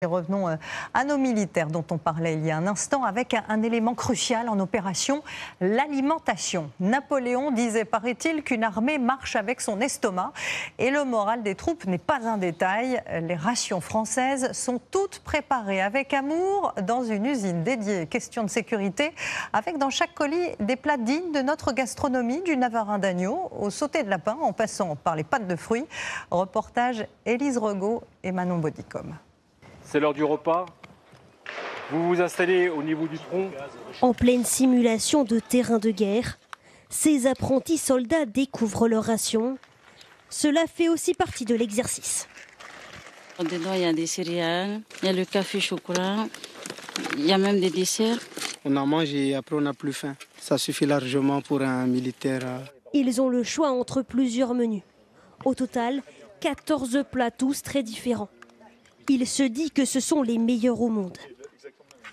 Et revenons à nos militaires dont on parlait il y a un instant avec un élément crucial en opération, l'alimentation. Napoléon disait, paraît-il, qu'une armée marche avec son estomac et le moral des troupes n'est pas un détail. Les rations françaises sont toutes préparées avec amour dans une usine dédiée. Question de sécurité avec dans chaque colis des plats dignes de notre gastronomie, du navarin d'agneau au sauté de lapin en passant par les pâtes de fruits. Reportage Élise Regaud et Manon Bodicom. C'est l'heure du repas. Vous vous installez au niveau du tronc. En pleine simulation de terrain de guerre, ces apprentis soldats découvrent leur ration. Cela fait aussi partie de l'exercice. Dedans, il y a des céréales, il y a le café chocolat, il y a même des desserts. On en mange et après on n'a plus faim. Ça suffit largement pour un militaire. Ils ont le choix entre plusieurs menus. Au total, 14 plats tous très différents. Il se dit que ce sont les meilleurs au monde.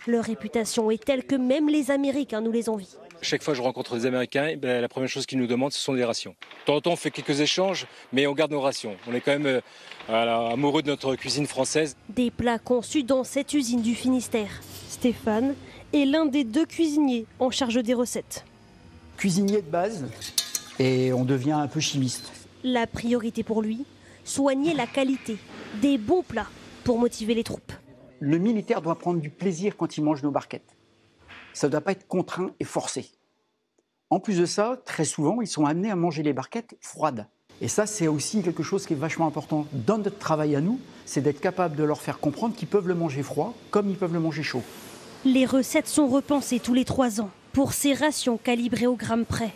Leur réputation est telle que même les Américains nous les envient. Chaque fois que je rencontre des Américains, la première chose qu'ils nous demandent, ce sont des rations. De temps en temps, on fait quelques échanges, mais on garde nos rations. On est quand même amoureux de notre cuisine française. Des plats conçus dans cette usine du Finistère. Stéphane est l'un des 2 cuisiniers en charge des recettes. Cuisinier de base, et on devient un peu chimiste. La priorité pour lui, soigner la qualité des bons plats pour motiver les troupes. Le militaire doit prendre du plaisir quand il mange nos barquettes. Ça ne doit pas être contraint et forcé. En plus de ça, très souvent, ils sont amenés à manger les barquettes froides. Et ça, c'est aussi quelque chose qui est vachement important dans notre travail à nous, c'est d'être capable de leur faire comprendre qu'ils peuvent le manger froid comme ils peuvent le manger chaud. Les recettes sont repensées tous les 3 ans pour ces rations calibrées au gramme près.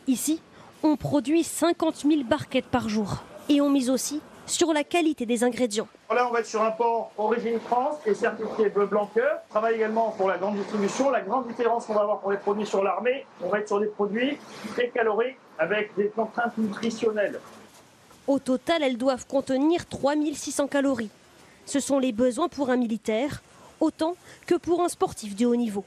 Ici, on produit 50 000 barquettes par jour et on mise aussi sur la qualité des ingrédients. Là, on va être sur un porc origine France et certifié bleu blanc cœur. On travaille également pour la grande distribution. La grande différence qu'on va avoir pour les produits sur l'armée, on va être sur des produits très caloriques avec des contraintes nutritionnelles. Au total, elles doivent contenir 3600 calories. Ce sont les besoins pour un militaire, autant que pour un sportif de haut niveau.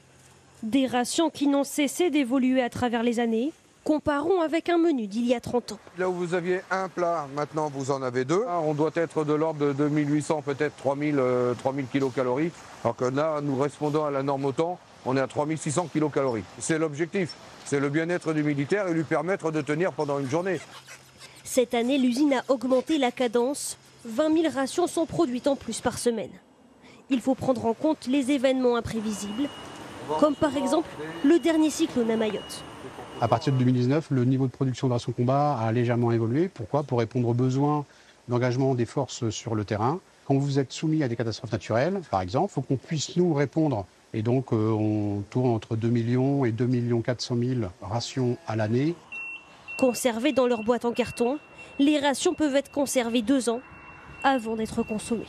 Des rations qui n'ont cessé d'évoluer à travers les années. Comparons avec un menu d'il y a 30 ans. Là où vous aviez un plat, maintenant vous en avez 2. On doit être de l'ordre de 2800, peut-être 3000 kilocalories. Alors que là, nous répondons à la norme OTAN, on est à 3600 kilocalories. C'est l'objectif, c'est le bien-être du militaire et lui permettre de tenir pendant une journée. Cette année, l'usine a augmenté la cadence. 20 000 rations sont produites en plus par semaine. Il faut prendre en compte les événements imprévisibles, comme par exemple le dernier cyclone à Mayotte. À partir de 2019, le niveau de production de rations combat a légèrement évolué. Pourquoi ? Pour répondre aux besoins d'engagement des forces sur le terrain. Quand vous êtes soumis à des catastrophes naturelles, par exemple, il faut qu'on puisse nous répondre. Et donc, on tourne entre 2 millions et 2 400 000 rations à l'année. Conservées dans leur boîte en carton, les rations peuvent être conservées 2 ans avant d'être consommées.